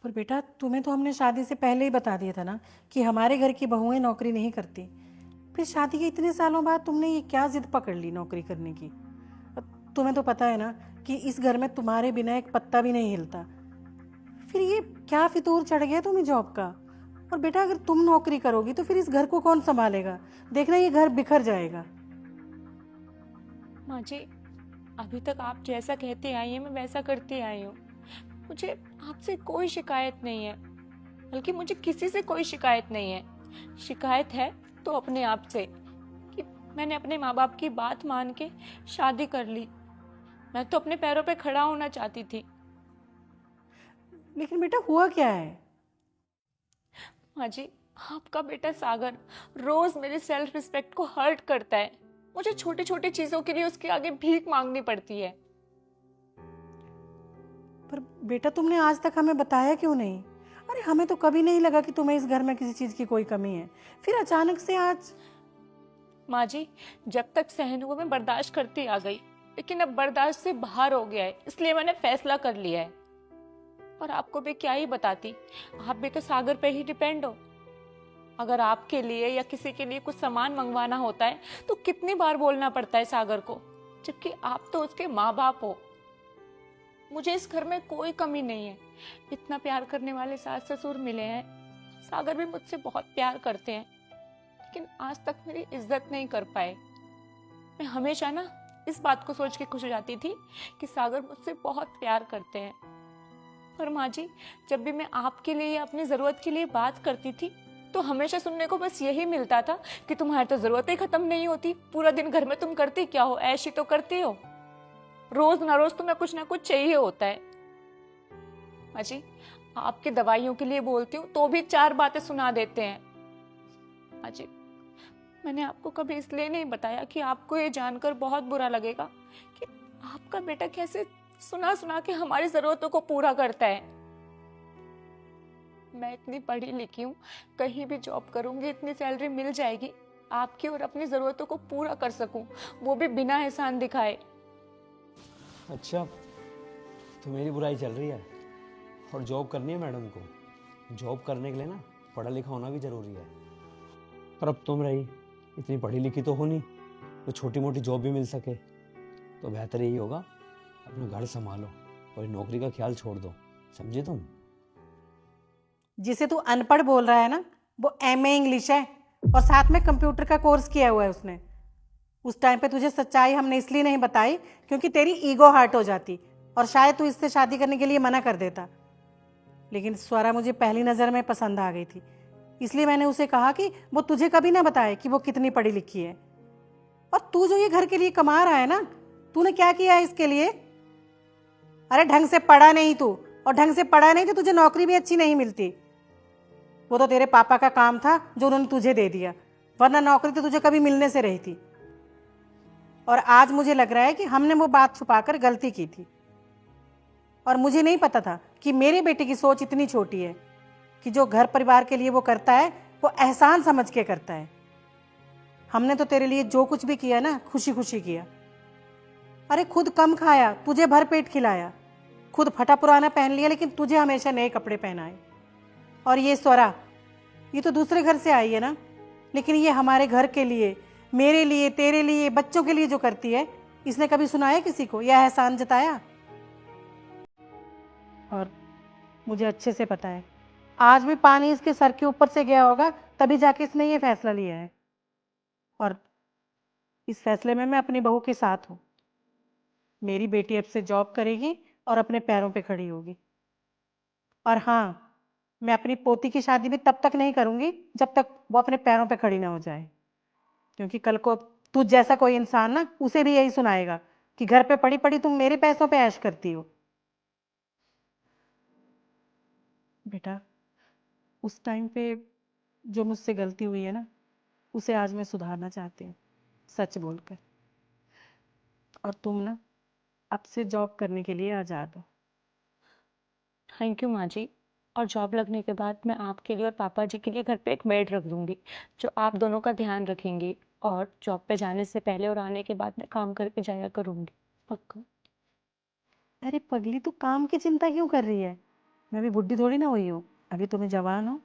पर बेटा तुम्हें तो हमने शादी से पहले ही बता दिया था ना कि हमारे घर की बहुएं नौकरी नहीं करती। फिर शादी के इतने सालों बाद तुमने ये क्या जिद पकड़ ली नौकरी करने की। तुम्हें तो पता है ना कि इस घर में तुम्हारे बिना एक पत्ता भी नहीं हिलता। फिर ये क्या फितूर चढ़ गया तुम्हें जॉब का। और बेटा अगर तुम नौकरी करोगी तो फिर इस घर को कौन संभालेगा। देखना ये घर बिखर जाएगा। माँ जी, अभी तक आप जैसा कहती आई हैं मैं वैसा करती आई हूँ। मुझे आपसे कोई शिकायत नहीं है, बल्कि मुझे किसी से कोई शिकायत नहीं है। शिकायत है तो अपने आप से कि मैंने अपने माँ बाप की बात मान के शादी कर ली। मैं तो अपने पैरों पे खड़ा होना चाहती थी। लेकिन बेटा हुआ क्या है। माँ जी, आपका बेटा सागर रोज मेरी सेल्फ रिस्पेक्ट को हर्ट करता है। मुझे छोटी छोटी चीजों के लिए उसके आगे भीख मांगनी पड़ती है। पर बेटा तुमने आज तक हमें बताया क्यों नहीं। अरे हमें तो कभी नहीं लगा कि तुम्हें इस घर में किसी चीज की कोई कमी है। फिर अचानक से आज। माँ जी, जब तक सहन हुआ मैं बर्दाश्त करती आ गई, लेकिन अब बर्दाश्त से बाहर हो गया है, इसलिए मैंने फैसला कर लिया है। और आपको भी क्या ही बताती, आप भी तो सागर पे ही डिपेंड हो। अगर आपके लिए या किसी के लिए कुछ सामान मंगवाना होता है तो कितनी बार बोलना पड़ता है सागर को, जबकि आप तो उसके माँ बाप हो। मुझे इस घर में कोई कमी नहीं है। इतना प्यार करने वाले सास ससुर मिले हैं। सागर भी मुझसे बहुत प्यार करते हैं, लेकिन आज तक मेरी इज्जत नहीं कर पाए। मैं हमेशा ना इस बात को सोच के खुश हो जाती थी कि सागर मुझसे बहुत प्यार करते हैं। पर माँ जी, जब भी मैं आपके लिए या अपनी जरूरत के लिए बात करती थी तो हमेशा सुनने को बस यही मिलता था कि तुम्हारी तो जरूरत ही खत्म नहीं होती, पूरा दिन घर में तुम करती क्या हो, ऐश ही तो करती हो, रोज ना रोज तुम्हें कुछ ना कुछ चाहिए होता है। माँ जी, आपकी दवाइयों के लिए बोलती हूँ तो भी 4 बातें सुना देते हैं। माँ जी, मैंने आपको कभी इसलिए नहीं बताया कि आपको ये जानकर बहुत बुरा लगेगा कि आपका बेटा कैसे सुना सुना के हमारी जरूरतों को पूरा करता है। मैं इतनी पढ़ी लिखी हूँ, कहीं भी जॉब करूंगी इतनी सैलरी मिल जाएगी आपकी और अपनी जरूरतों को पूरा कर सकूं, वो भी बिना एहसान दिखाए। अच्छा, तो मेरी बुराई चल रही है और जॉब करनी है मैडम को। जॉब करने के लिए ना पढ़ा लिखा होना भी ज़रूरी है। पर अब तुम रही इतनी पढ़ी लिखी तो हो नहीं, तो छोटी मोटी जॉब भी मिल सके तो बेहतर यही होगा अपना घर संभालो और नौकरी का ख्याल छोड़ दो। समझे तुम? जिसे तू अनपढ़ बोल रहा है ना वो एमए इंग्लिश है और साथ में कंप्यूटर का कोर्स किया हुआ है उसने। उस टाइम पे तुझे सच्चाई हमने इसलिए नहीं बताई क्योंकि तेरी ईगो हर्ट हो जाती और शायद तू इससे शादी करने के लिए मना कर देता। लेकिन स्वरा मुझे पहली नज़र में पसंद आ गई थी, इसलिए मैंने उसे कहा कि वो तुझे कभी ना बताए कि वो कितनी पढ़ी लिखी है। और तू जो ये घर के लिए कमा रहा है ना, तूने क्या किया है इसके लिए। अरे ढंग से पढ़ा नहीं तू, और ढंग से पढ़ा नहीं तो तुझे नौकरी भी अच्छी नहीं मिलती। वो तो तेरे पापा का काम था जो उन्होंने तुझे दे दिया, वरना नौकरी तो तुझे कभी मिलने से रही थी। और आज मुझे लग रहा है कि हमने वो बात छुपाकर गलती की थी। और मुझे नहीं पता था कि मेरे बेटे की सोच इतनी छोटी है कि जो घर परिवार के लिए वो करता है वो एहसान समझ के करता है। हमने तो तेरे लिए जो कुछ भी किया ना खुशी खुशी किया। अरे खुद कम खाया, तुझे भर पेट खिलाया, खुद फटा पुराना पहन लिया, लेकिन तुझे हमेशा नए कपड़े पहनाए। और ये स्वरा, ये तो दूसरे घर से आई है ना, लेकिन ये हमारे घर के लिए, मेरे लिए, तेरे लिए, बच्चों के लिए जो करती है, इसने कभी सुनाया किसी को यह एहसान जताया। और मुझे अच्छे से पता है आज भी पानी इसके सर के ऊपर से गया होगा तभी जाके इसने ये फैसला लिया है। और इस फैसले में मैं अपनी बहू के साथ हूँ। मेरी बेटी अब से जॉब करेगी और अपने पैरों पे खड़ी होगी। और हाँ, मैं अपनी पोती की शादी भी तब तक नहीं करूंगी जब तक वो अपने पैरों पे खड़ी ना हो जाए, क्योंकि कल को तू जैसा कोई इंसान ना उसे भी यही सुनाएगा कि घर पे पड़ी पड़ी तुम मेरे पैसों पे ऐश करती हो। बेटा उस टाइम पे जो मुझसे गलती हुई है ना, उसे आज मैं सुधारना चाहती हूँ सच बोलकर। और तुम ना अब से जॉब करने के लिए आज़ाद हो। थैंक यू माँ जी। और जॉब लगने के बाद मैं आपके लिए और पापा जी के लिए घर पे एक मेड रख दूंगी जो आप दोनों का ध्यान रखेंगी। और जॉब पे जाने से पहले और आने के बाद मैं काम करके जाया करूंगी, पक्का। अरे पगली, तू काम की चिंता क्यों कर रही है। मैं भी बुढ़ी थोड़ी ना हुई हूँ, अभी तुम्हें जवान हो।